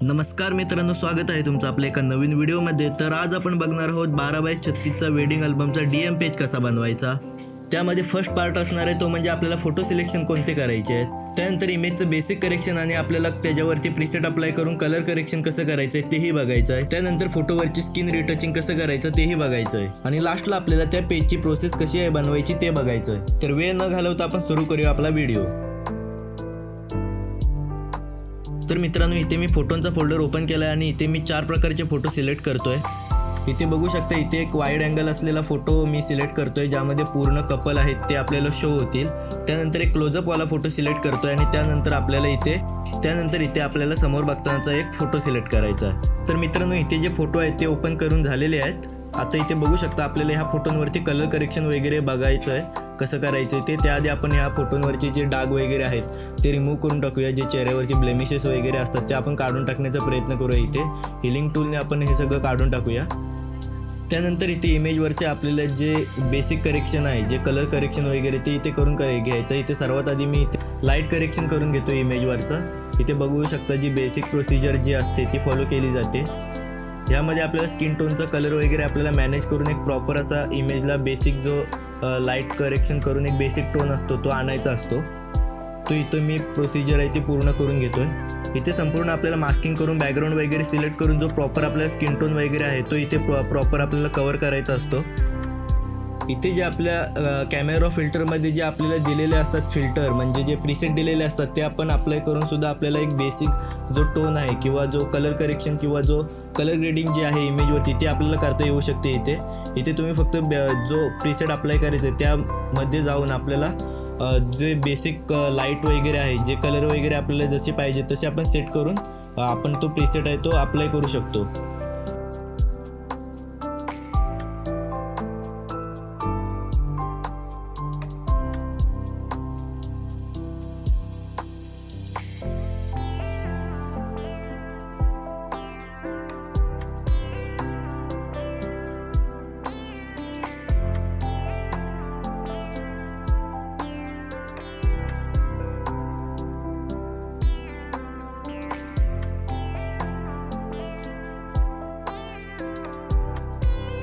नमस्कार मित्रांनो, स्वागत आहे तुमचं आपल्या एका नवीन व्हिडिओमध्ये। तर आज आपण बघणार आहोत 12x36चा वेडिंग अल्बमचा DM पेज कसा बनवायचा। त्यामध्ये फर्स्ट पार्ट असणार आहे तो म्हणजे आपल्याला फोटो सिलेक्शन कोणते करायचे आहेत, त्यानंतर इमेजचं बेसिक करेक्शन आणि आपल्याला त्याच्यावरती प्रीसेट अप्लाय करून कलर करेक्शन कसं करायचं आहे तेही बघायचं आहे। त्यानंतर फोटोवरची स्किन रिटचिंग कसं करायचं तेही बघायचं आहे आणि लास्टला आपल्याला त्या पेजची प्रोसेस कशी आहे बनवायची ते बघायचं आहे। तर वेळ न घालवता आपण सुरू करूया आपला व्हिडिओ। तर मित्रांनो, इथे मी फोटोंचा फोल्डर ओपन केला आहे आणि इथे मी 4 प्रकारचे फोटो सिलेक्ट करतोय। इथे बघू शकता, इथे एक वाईड अँगल असलेला फोटो मी सिलेक्ट करतोय ज्यामध्ये पूर्ण कपल आहेत ते आपल्याला शो होतील। त्यानंतर एक क्लोजअप वाला फोटो सिलेक्ट करतोय आणि त्यानंतर इथे आपल्याला समोर बघतानाचा एक फोटो सिलेक्ट करायचा आहे। तर मित्रांनो, इथे जे फोटो आहेत ते ओपन करून झालेले आहेत। आता इथे बघू शकता आपल्याला ह्या फोटोंवरती कलर करेक्शन वगैरे बघायचं आहे कसं करायचं ते। त्याआधी आपण ह्या फोटोंवरचे जे डाग वगैरे आहेत ते रिमूव्ह करून टाकूया। जे चेहऱ्यावरचे ब्लेमिशेस वगैरे असतात ते आपण काढून टाकण्याचा प्रयत्न करूया। इथे हिलिंग टूलने आपण हे सगळं काढून टाकूया। त्यानंतर इथे इमेजवरचे आपल्याला जे बेसिक करेक्शन आहे, जे कलर करेक्शन वगैरे ते इथे करून घ्यायचं। इथे सर्वात आधी मी इथे लाईट करेक्शन करून घेतो इमेजवरचं। इथे बघू शकता जी बेसिक प्रोसिजर जी असते ती फॉलो केली जाते। यामध्ये आपल्याला स्किन टोनचा कलर वगैरे आपल्याला मॅनेज करून एक प्रॉपर असा इमेजला बेसिक जो लाईट करेक्शन करून एक बेसिक टोन असतो तो आणायचा असतो। तो इथं मी प्रोसिजर आहे ती पूर्ण करून घेतोय। इथे संपूर्ण आपल्याला मास्किंग करून बॅकग्राऊंड वगैरे सिलेक्ट करून जो प्रॉपर आपल्याला स्किन टोन वगैरे आहे तो इथे प्रॉपर आपल्याला कव्हर करायचा असतो। इथे जे आपल्या कॅमेरा फिल्टरमध्ये जे आपल्याला दिलेले असतात फिल्टर, म्हणजे जे प्रीसेट दिलेले असतात ते आपण अप्लाय करून सुद्धा आपल्याला एक बेसिक जो टोन आहे किंवा जो कलर करेक्शन किंवा जो कलर ग्रेडिंग जे आहे इमेजवरती ते आपल्याला करता येऊ शकते। इथे तुम्ही फक्त जो प्रीसेट अप्लाय करायचं आहे त्यामध्ये जाऊन आपल्याला जे बेसिक लाईट वगैरे आहे, जे कलर वगैरे आपल्याला जसे पाहिजे तसे आपण सेट करून आपण तो प्रीसेट आहे तो अप्लाय करू शकतो।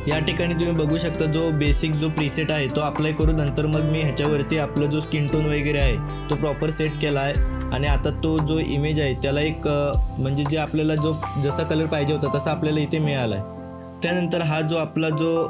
या ठिकाणी तुम्ही बघू शकता जो बेसिक जो प्रीसेट आहे तो अप्लाय करून नंतर मग मी ह्याच्यावरती आपला जो स्किन टोन वगैरे आहे तो प्रॉपर सेट केला आहे आणि आता तो जो इमेज आहे त्याला एक म्हणजे जे आपल्याला जो जसा कलर पाहिजे होता तसा आपल्याला इथे मिळाला आहे। त्यानंतर हा जो आपला जो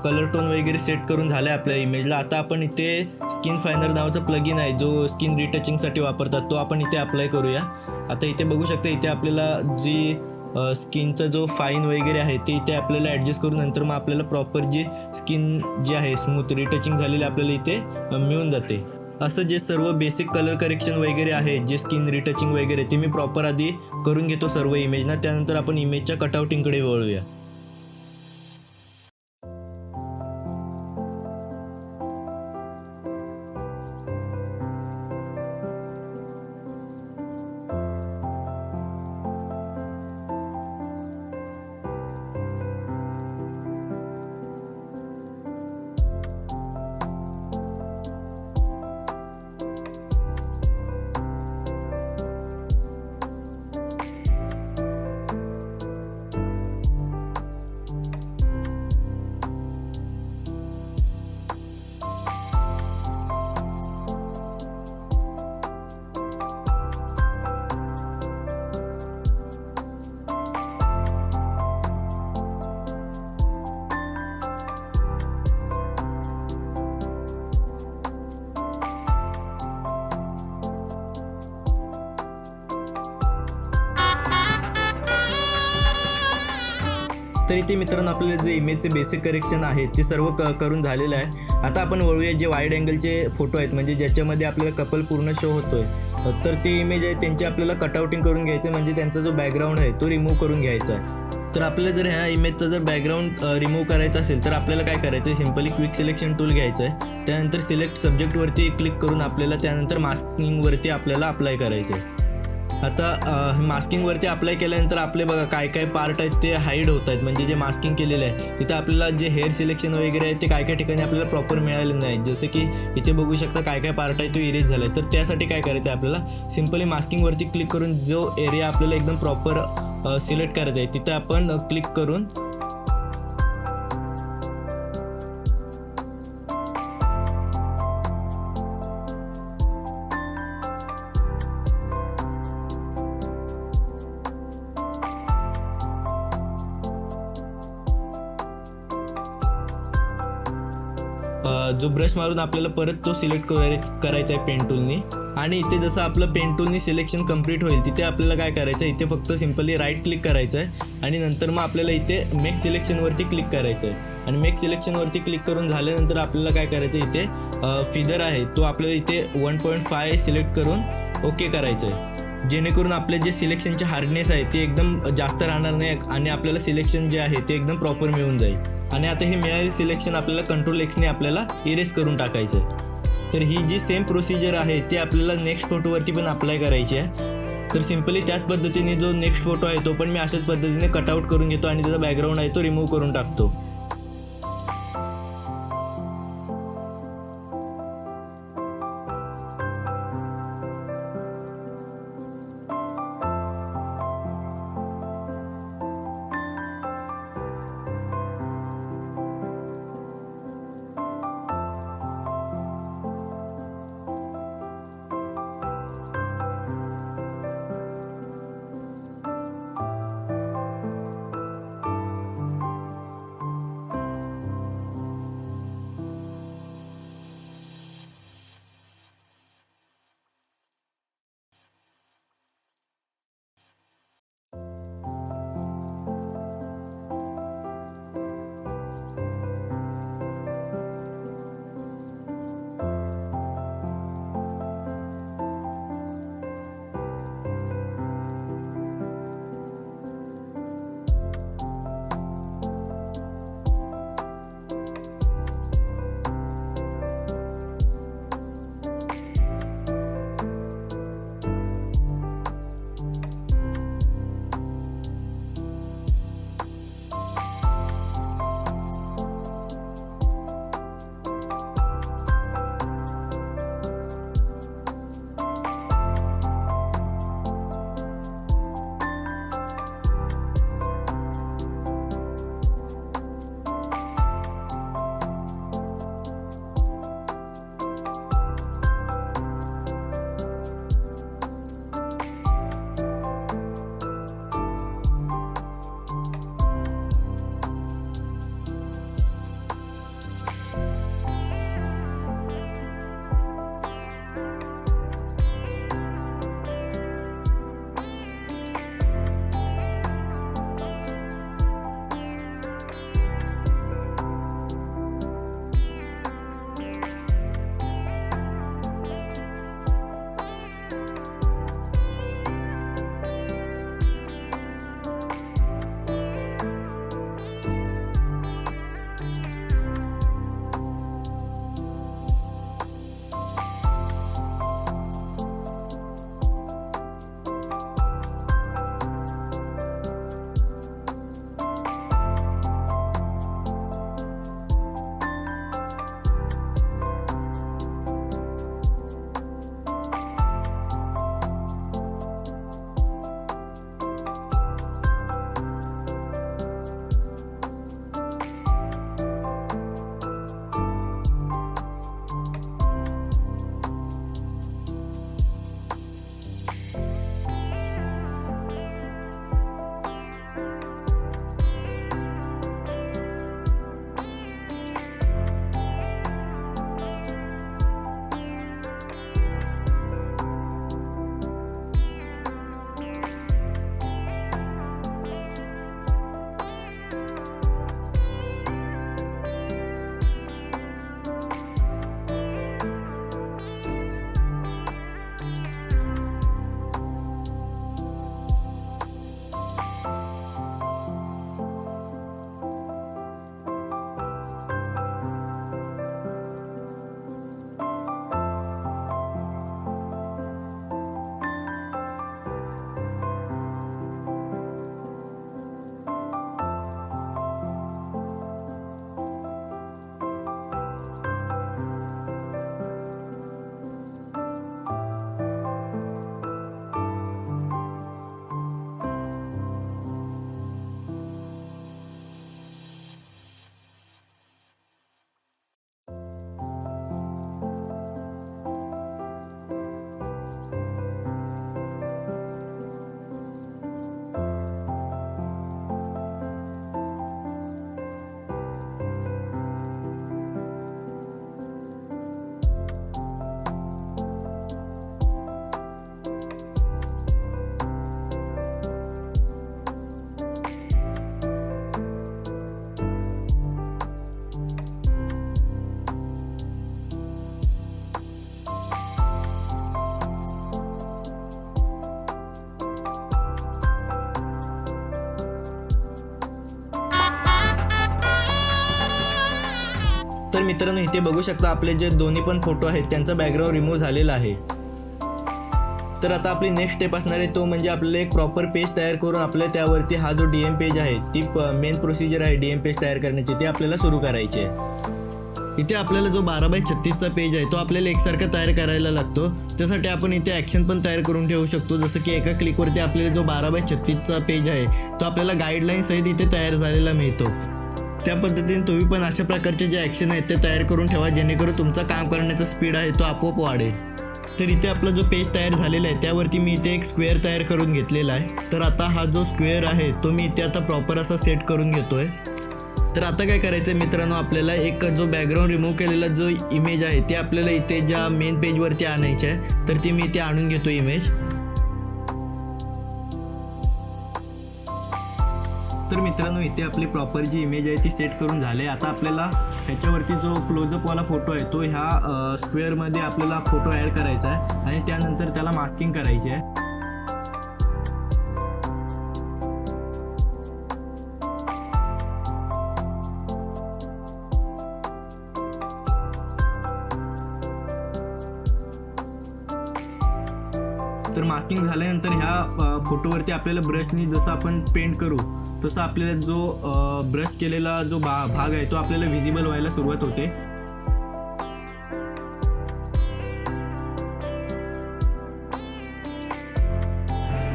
कलर टोन वगैरे सेट करून झाला आहे आपल्या इमेजला, आता आपण इथे स्किन फायनर नावाचा प्लगइन आहे जो स्किन रिटचिंगसाठी वापरतात तो आपण इथे अप्लाय करूया। आता इथे बघू शकता, इथे आपल्याला जी स्किनचा जो फाईन वगैरे आहे ते इथे आपल्याला ॲडजस्ट करून नंतर मग आपल्याला प्रॉपर जी स्किन जी आहे स्मूथ रिटचिंग झालेली आपल्याला इथे मिळून जाते। असं जे सर्व बेसिक कलर करेक्शन वगैरे आहे, जे स्किन रिटचिंग वगैरे ते मी प्रॉपर आधी करून घेतो सर्व इमेजना। त्यानंतर आपण इमेजच्या कटआउटिंगकडे वळूया। तर इथे मित्रांनो आपल्याला जे इमेजचे बेसिक करेक्शन आहे ते सर्व करून झालेलं आहे। आता आपण वळूया जे वाईड अँगलचे फोटो आहेत, म्हणजे ज्याच्यामध्ये आपल्याला कपल पूर्ण शो होतोय, तर ते इमेज आहे त्यांची आपल्याला कटआउटिंग करून घ्यायचं, म्हणजे त्यांचा जो बॅकग्राऊंड आहे तो रिमूव्ह करून घ्यायचा आहे। तर आपल्याला जर ह्या इमेजचा जर बॅकग्राऊंड रिमूव्ह करायचं असेल तर आपल्याला काय करायचं आहे, सिम्पली क्विक सिलेक्शन टूल घ्यायचं आहे। त्यानंतर सिलेक्ट सब्जेक्टवरती क्लिक करून आपल्याला त्यानंतर मास्किंगवरती आपल्याला अप्लाय करायचं आहे। आता मास्किंगवरती अप्लाय केल्यानंतर आपले बघा काय काय पार्ट आहेत ते हाईड होत आहेत, म्हणजे जे मास्किंग केलेलं आहे तिथं आपल्याला जे हेअर सिलेक्शन वगैरे आहे ते काय काय ठिकाणी आपल्याला प्रॉपर मिळालेलं नाही. जसं की इथे बघू शकता काय काय पार्ट आहे तो इरेज झाला आहे. तर त्यासाठी काय करायचं आहे आपल्याला, सिम्पली मास्किंगवरती क्लिक करून जो एरिया आपल्याला एकदम प्रॉपर सिलेक्ट करायचा आहे तिथं आपण क्लिक करून जो ब्रश मारून आपल्याला परत तो सिलेक्ट करायचा आहे पेन टूलनी. आणि इथे जसं आपलं पेन टूलनी सिलेक्शन कंप्लीट होईल तिथे आपल्याला काय करायचं आहे, इथे फक्त सिम्पली राईट क्लिक करायचं आहे आणि नंतर मग आपल्याला इथे मेक सिलेक्शनवरती क्लिक करायचं आहे. आणि मेक सिलेक्शनवरती क्लिक करून झाल्यानंतर आपल्याला काय करायचं आहे, इथे फिदर आहे तो आपल्याला इथे 1.5 सिलेक्ट करून ओके करायचं आहे, जेणेकरून आपले जे सिलेक्शनचे हार्डनेस आहे ते एकदम जास्त राहणार नाही आणि आपल्याला सिलेक्शन जे आहे ते एकदम प्रॉपर मिळून जाईल. आणि आता हे मिळालेले सिलेक्शन आपल्याला कंट्रोल एक्सने आपल्याला इरेज करून टाकायचं आहे. तर ही जी सेम प्रोसिजर आहे ती आपल्याला नेक्स्ट फोटोवरती पण अप्लाय करायची आहे. तर सिम्पली त्याच पद्धतीने जो नेक्स्ट फोटो आहे तो पण मी अशाच पद्धतीने कटआउट करून घेतो आणि त्याचा बॅकग्राऊंड आहे तो रिमूव्ह करून टाकतो. तर मित्रांनो इथे बघू शकता आपले जे दोन्ही पण फोटो आहेत त्यांचा बॅकग्राऊंड रिमूव्ह झालेला आहे. तर आता आपली नेक्स्ट स्टेप असणार आहे तो म्हणजे आपल्याला एक प्रॉपर पेज तयार करून आपल्याला त्यावरती हा जो DM पेज आहे ती मेन प्रोसिजर आहे DM पेज तयार करण्याची ते आपल्याला सुरू करायची आहे. इथे आपल्याला जो 12x36चा पेज आहे तो आपल्याला एकसारखा तयार करायला लागतो. त्यासाठी आपण इथे ॲक्शन पण तयार करून ठेवू शकतो. जसं की एका क्लिकवरती आपल्याला जो 12x36चा पेज आहे तो आपल्याला गाईडलाईन सहित इथे तयार झालेला मिळतो. त्या पद्धतीने तुम्ही पण अशा प्रकारचे जे ॲक्शन आहेत ते तयार करून ठेवा जेणेकरून तुमचा काम करण्याचा स्पीड आहे तो आपोआप वाढेल. तर इथे आपला जो पेज तयार झालेला आहे त्यावरती मी इथे एक स्क्वेअर तयार करून घेतलेला आहे. तर आता हा जो स्क्वेअर आहे तो मी इथे आता प्रॉपर असा सेट करून घेतोय. तर आता काय करायचं आहे मित्रांनो, आपल्याला एक जो बॅकग्राऊंड रिमूव्ह केलेला जो इमेज आहे ते आपल्याला इथे ज्या मेन पेजवरती आणायचे आहे. तर ती मी इथे आणून घेतो इमेज. तर मित्रांनो इथे आपली प्रॉपर जी इमेज आहे ती सेट करून झाली. आता आपल्याला ह्याच्यावरती जो क्लोजअपवाला फोटो आहे तो ह्या स्क्वेअरमध्ये आपल्याला फोटो ॲड करायचा आहे आणि त्यानंतर त्याला मास्किंग करायची आहे. तर मास्किंग झाल्यानंतर ह्या फोटोवरती आपल्याला ब्रशनी जसं आपण पेंट करू तसं आपल्याला जो ब्रश केलेला जो भाग आहे तो आपल्याला व्हिजिबल व्हायला सुरुवात होते.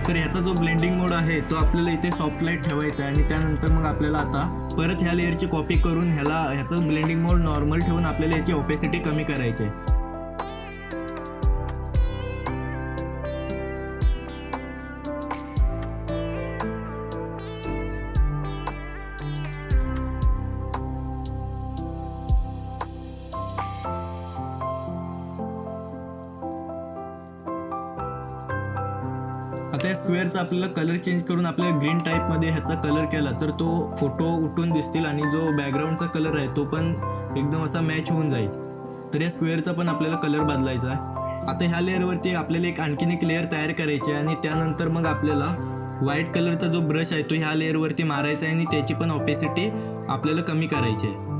तर ह्याचा जो ब्लेंडिंग मोड आहे तो आपल्याला इथे सॉफ्ट लाईट ठेवायचा आहे आणि त्यानंतर मग आपल्याला आता परत ह्या लेअरची कॉपी करून ह्याचा ब्लेंडिंग मोड नॉर्मल ठेवून आपल्याला याची ओपेसिटी कमी करायची आहे. आता या स्क्वेअरचा आपल्याला कलर चेंज करून आपल्याला ग्रीन टाईपमध्ये ह्याचा कलर केला तर तो फोटो उठून दिसतील आणि जो बॅकग्राऊंडचा कलर आहे तो पण एकदम असा मॅच होऊन जाईल. तर या स्क्वेअरचा पण आपल्याला कलर बदलायचा आहे. आता ह्या लेअरवरती आपल्याला आणखीन एक लेअर तयार करायची आहे आणि त्यानंतर मग आपल्याला व्हाईट कलरचा जो ब्रश आहे तो ह्या लेअरवरती मारायचा आहे आणि त्याची पण ऑपेसिटी आपल्याला कमी करायची आहे.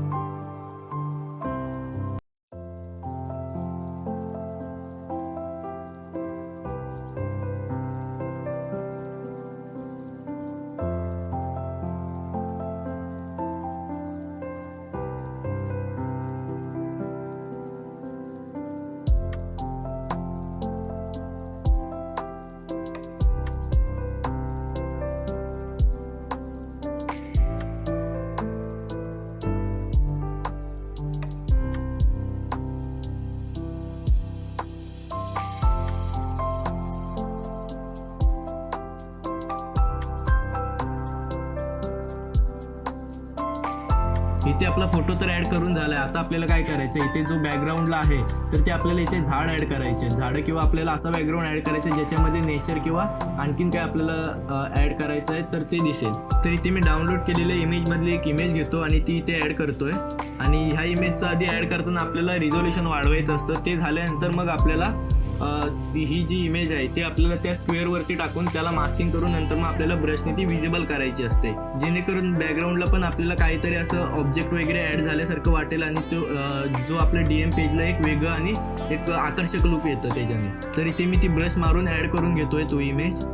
इथे आपला फोटो तर ॲड करून झाला आहे. आता आपल्याला काय करायचं आहे, इथे जो बॅकग्राऊंडला आहे तर ते आपल्याला इथे झाड ॲड करायचे. झाडं किंवा आपल्याला असा बॅकग्राऊंड ॲड करायचं आहे ज्याच्यामध्ये नेचर किंवा आणखीन काय आपल्याला ॲड करायचं आहे तर ते दिसेल. तर इथे मी डाउनलोड केलेल्या इमेजमधली एक इमेज घेतो आणि ती इथे ॲड करतोय. आणि ह्या इमेजचा आधी ॲड करताना आपल्याला रिझोल्युशन वाढवायचं असतं. ते झाल्यानंतर मग आपल्याला ही जी इमेज आहे ती आपल्याला त्या स्क्वेअरवरती टाकून त्याला मास्किंग करून नंतर मग आपल्याला ब्रशने ती विजिबल करायची असते जेणेकरून बॅकग्राऊंडला पण आपल्याला काहीतरी असं ऑब्जेक्ट वगैरे ॲड झाल्यासारखं वाटेल आणि तो जो आपल्या DM पेजला एक वेगळं आणि एक आकर्षक लुक येतं त्याच्याने. तर इथे मी ती ब्रश मारून ॲड करून घेतोय तो इमेज.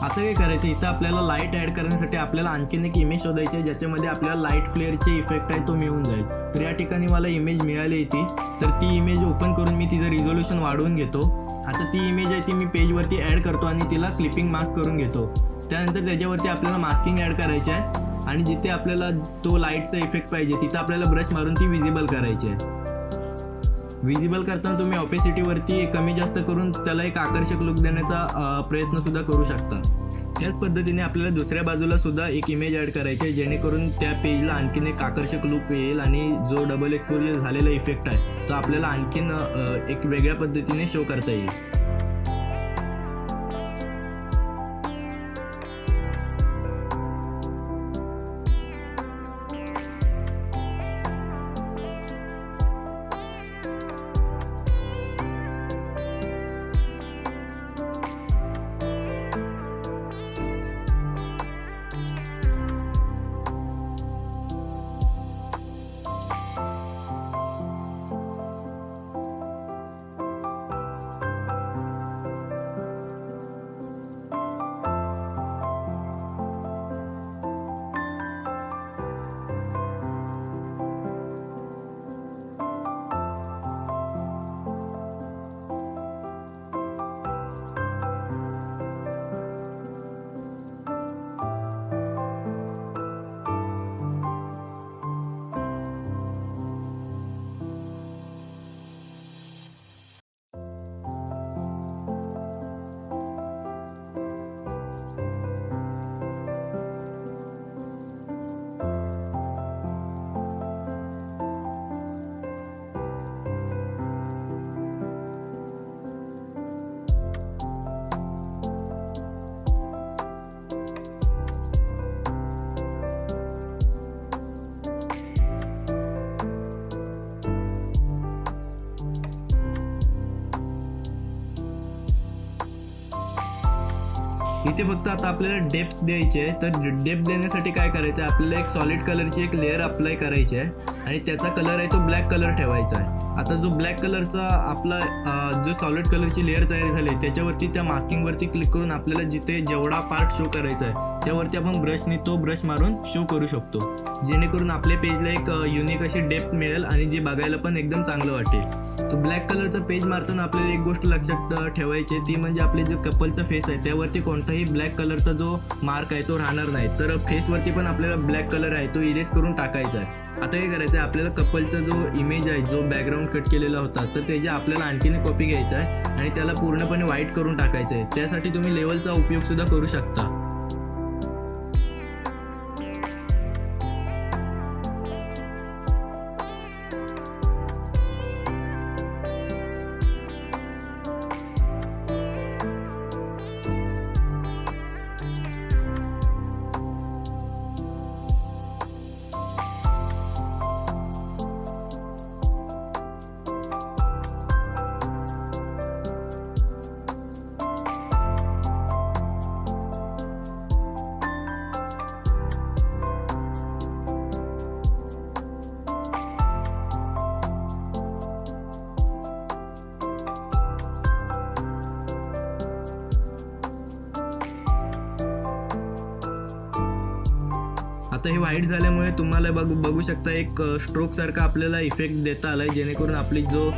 आता काय करायचं, इथं आपल्याला लाईट ॲड करण्यासाठी आपल्याला आणखीन एक इमेज शोधायची आहे ज्याच्यामध्ये आपल्याला लाईट फ्लेअरचे इफेक्ट आहे तो मिळून जाईल. तर या ठिकाणी मला इमेज मिळाली ती, तर ती इमेज ओपन करून मी तिचं रिझोल्युशन वाढवून घेतो. आता ती इमेज आहे ती मी पेजवरती ॲड करतो आणि तिला क्लिपिंग मास्क करून घेतो. त्यानंतर त्याच्यावरती आपल्याला मास्किंग ॲड करायची आहे आणि जिथे आपल्याला तो लाईटचा इफेक्ट पाहिजे तिथं आपल्याला ब्रश मारून ती विजिबल करायची आहे. विजिबल करताना तुम्ही ऑपेसिटीवरती कमी जास्त करून त्याला एक आकर्षक लुक देण्याचा प्रयत्नसुद्धा करू शकता. त्याच पद्धतीने आपल्याला दुसऱ्या बाजूला सुद्धा एक इमेज ॲड करायची आहे जेणेकरून त्या पेजला आणखीन एक आकर्षक लुक येईल आणि जो डबल एक्सपोजर झालेला इफेक्ट आहे तो आपल्याला आणखीन एक वेगळ्या पद्धतीने शो करता येईल. इथे फक्त आता आपल्याला डेप्थ द्यायची आहे. तर डेप्थ देण्यासाठी काय करायचं आहे, आपल्याला एक सॉलिड कलरची एक लेअर अप्लाय करायची आहे आणि त्याचा कलर आहे तो ब्लॅक कलर ठेवायचा आहे. आता जो ब्लॅक कलरचा आपला जो सॉलिड कलरची लेअर तयार झाली त्याच्यावरती त्या मास्किंगवरती क्लिक करून आपल्याला जिथे जेवढा पार्ट शो करायचा आहे त्यावरती आपण ब्रशने तो ब्रश मारून शो करू शकतो, जेणेकरून आपल्या पेजला एक युनिक अशी डेप्थ मिळेल आणि जे बघायला पण एकदम चांगलं वाटेल. तो ब्लॅक कलरचा पेज मारताना आपल्याला एक गोष्ट लक्षात ठेवायची ती म्हणजे आपले जो कपलचा फेस आहे त्यावरती कोणताही ब्लॅक कलरचा जो मार्क आहे तो राहणार नाही. तर फेसवरती पण आपल्याला ब्लॅक कलर आहे तो इरेज करून टाकायचा आहे. आता काय करायचं आहे, आपल्याला कपलचा जो इमेज आहे जो बॅकग्राऊंड कट केलेला होता तर त्याची आपल्याला आणखीन कॉपी घ्यायचा आहे आणि त्याला पूर्णपणे व्हाईट करून टाकायचं आहे. त्यासाठी तुम्ही लेवलचा उपयोग सुद्धा करू शकता. आता हे व्हाईट झाल्यामुळे तुम्हाला बघू शकता एक स्ट्रोक सारखा आपल्याला इफेक्ट देता आलाय, जेणेकरून आपली जो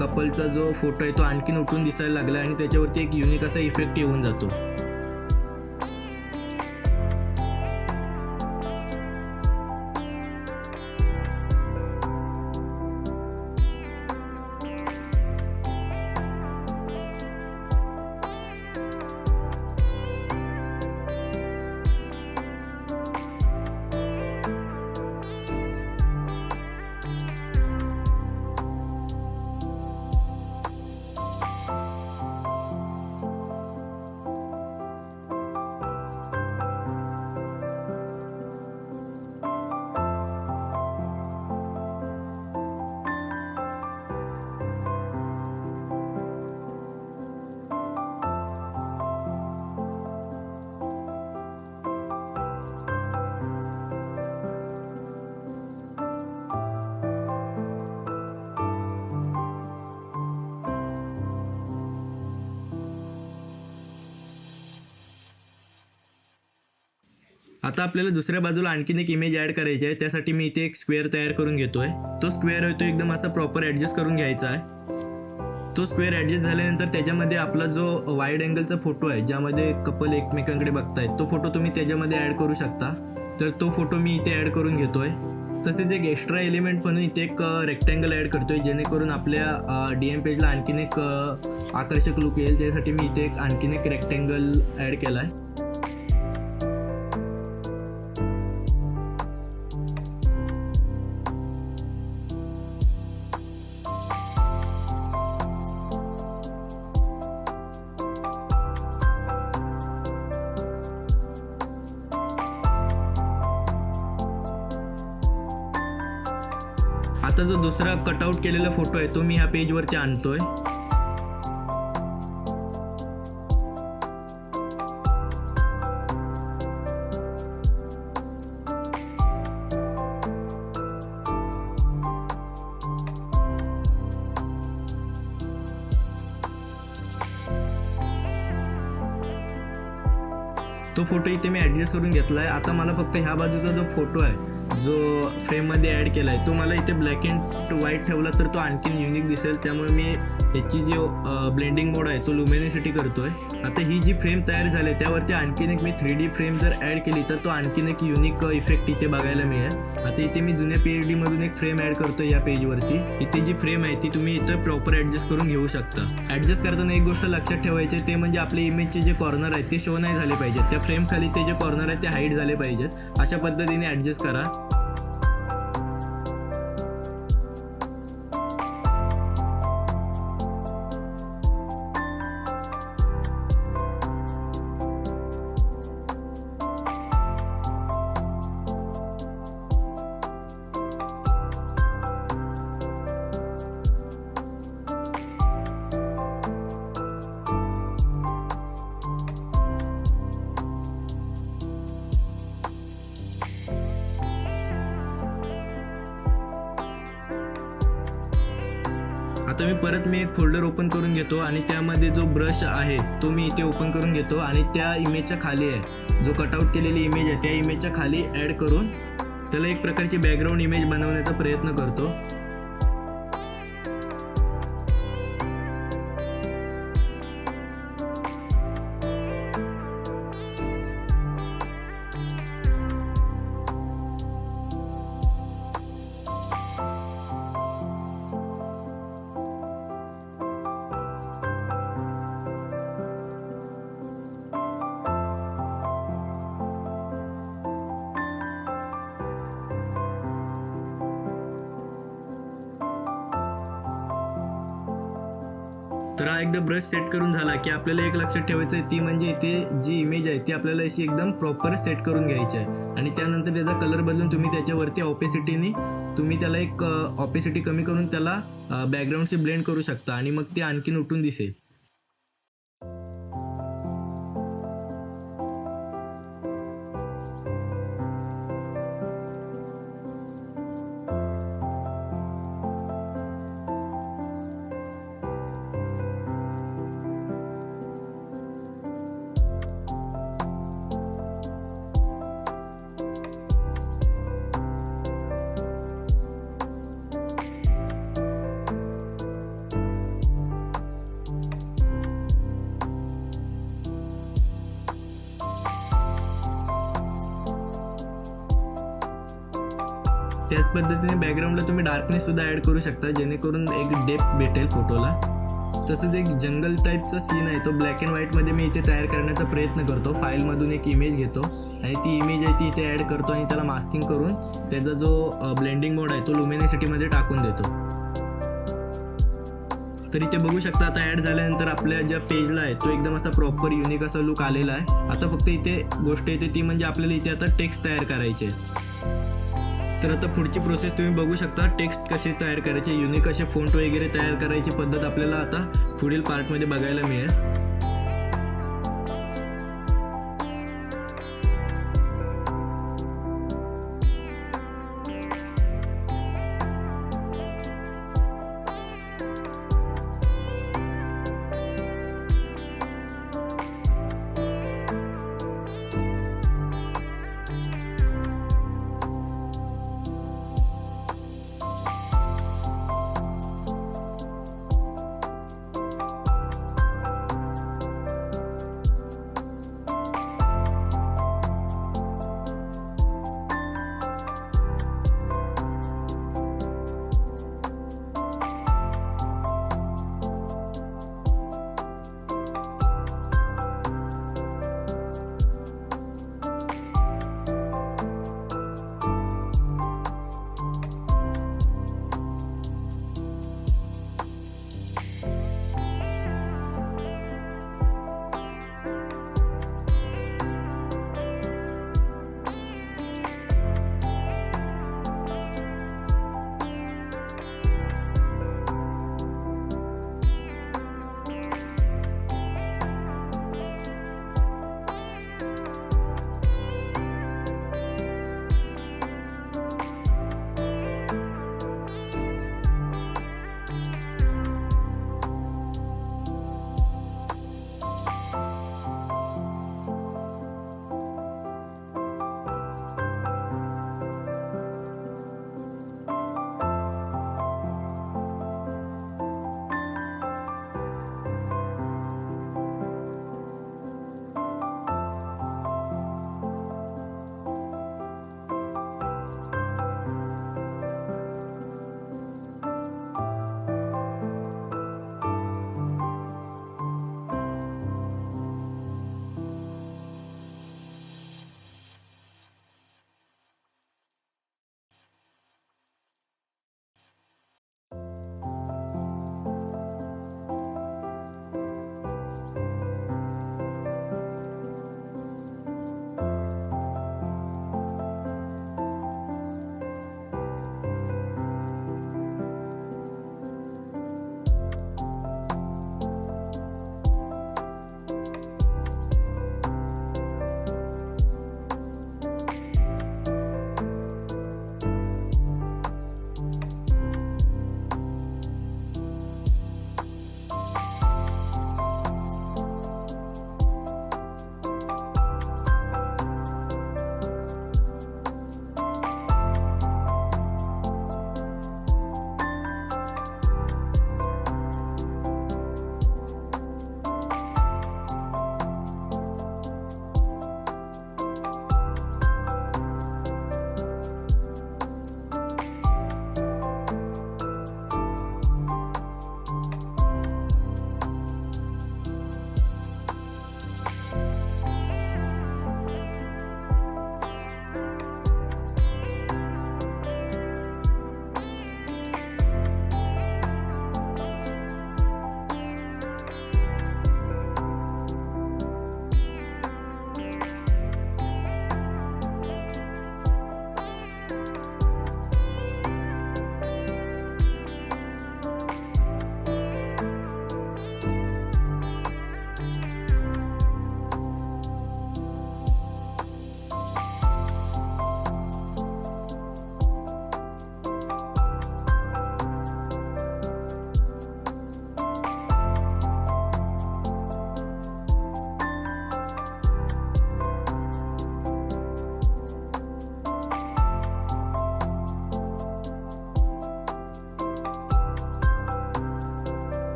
कपलचा जो फोटो आहे तो आणखीन उठून दिसायला लागला आणि त्याच्यावरती एक युनिक असा इफेक्ट येऊन जातो. आता आपल्याला दुसऱ्या बाजूला आणखीन एक इमेज ॲड करायची आहे. त्यासाठी मी इथे एक स्क्वेअर तयार करून घेतोय. तो स्क्वेअर आहे तो एकदम असा प्रॉपर ॲडजस्ट करून घ्यायचा आहे. तो स्क्वेअर ॲडजस्ट झाल्यानंतर त्याच्यामध्ये आपला जो वाईड अँगलचा फोटो आहे ज्यामध्ये कपल एकमेकांकडे बघतायत तो फोटो तुम्ही त्याच्यामध्ये ॲड करू शकता. तर तो फोटो मी इथे ॲड करून घेतोय. तसेच एक एक्स्ट्रा एलिमेंट म्हणून इथे एक रेक्टँगल ॲड करतोय, जेणेकरून आपल्या DM पेजला आणखीन एक आकर्षक लुक येईल. त्यासाठी मी इथे आणखीन एक रेक्टँगल ॲड केला आहे. आता जो दुसरा कटआउट केलेला फोटो आहे तो मी ह्या पेजवरती आणतोय. तो फोटो इथे मी ॲडजस्ट करून घेतला आहे. आता मला फक्त ह्या बाजूचा जो फोटो आहे जो फ्रेममध्ये ॲड केला आहे तो मला इथे ब्लॅक अँड व्हाईट ठेवला तर तो आणखीन युनिक दिसेल. त्यामुळे मी ह्याची जो ब्लेंडिंग मोड आहे तो लुमिनिसिटी करतोय. आता ही जी फ्रेम तयार झाली आहे त्यावरती आणखीन एक मी 3D फ्रेम जर ॲड केली तर तो आणखीन एक युनिक इफेक्ट इथे बघायला मिळेल. आता इथे मी जुन्या PLD मधून एक फ्रेम ॲड करतोय या पेजवरती. इथे जी फ्रेम आहे ती तुम्ही इथं प्रॉपर ॲडजस्ट करून घेऊ शकता. ॲडजस्ट करताना एक गोष्ट लक्षात ठेवायची ते म्हणजे आपले इमेजचे जे कॉर्नर आहेत ते शो नाही झाले पाहिजेत. त्या फ्रेम खाली ते जे कॉर्नर आहेत ते हाईड झाले पाहिजेत. अशा पद्धतीने ॲडजस्ट करा. आता मी एक फोल्डर ओपन करून घेतो आणि त्यामध्ये जो ब्रश आहे तो मी इथे ओपन करून घेतो आणि त्या इमेजच्या खाली आहे जो कटआउट केलेली इमेज आहे त्या इमेजच्या खाली ॲड करून त्याला एक प्रकारची बॅकग्राऊंड इमेज बनवण्याचा प्रयत्न करतो. तर हा एकदा ब्रश सेट करून झाला की आपल्याला एक लक्षात ठेवायचं आहे ती म्हणजे इथे जी इमेज आहे ती आपल्याला अशी एकदम प्रॉपर सेट करून घ्यायची आहे आणि त्यानंतर त्याचा कलर बदलून तुम्ही त्याच्यावरती ऑपेसिटीने तुम्ही त्याला एक ऑपेसिटी कमी करून त्याला बॅकग्राऊंडशी ब्लेंड करू शकता आणि मग ते आणखीन उठून दिसेल. त्याच पद्धतीने बॅकग्राऊंडला तुम्ही डार्कनेस सुद्धा ॲड करू शकता जेणेकरून एक डेप्थ भेटेल फोटोला. तसंच एक जंगल टाईपचा सीन आहे तो ब्लॅक अँड व्हाईटमध्ये मी इथे तयार करण्याचा प्रयत्न करतो. फाईलमधून एक इमेज घेतो आणि ती इमेज आहे ती इथे ॲड करतो आणि त्याला मास्किंग करून त्याचा जो ब्लेंडिंग मोड आहे तो लुमिनिसिटीमध्ये टाकून देतो. तर इथे बघू शकता आता ॲड झाल्यानंतर आपल्या ज्या पेजला आहे तो एकदम असा प्रॉपर युनिक असा लुक आलेला आहे. आता फक्त इथे गोष्ट येते ती म्हणजे आपल्याला इथे आता टेक्स्ट तयार करायचे. तर आता पुढची प्रोसेस तुम्ही बघू शकता. टेक्स्ट कसे तयार करायचे, युनिक असे फोंट वगैरे तयार करायची पद्धत आपल्याला आता पुढील पार्टमध्ये बघायला मिळेल.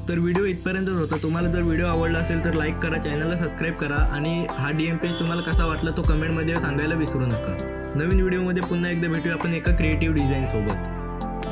तर व्हिडिओ इथपर्यंतच होता. तुम्हाला जर व्हिडिओ आवडला असेल तर लाईक करा, चॅनलला सबस्क्राईब करा आणि हा DM पेज तुम्हाला कसा वाटला तो कमेंटमध्ये सांगायला विसरू नका. नवीन व्हिडिओमध्ये पुन्हा एकदा भेटूया आपण एका क्रिएटिव्ह डिझाईन सोबत.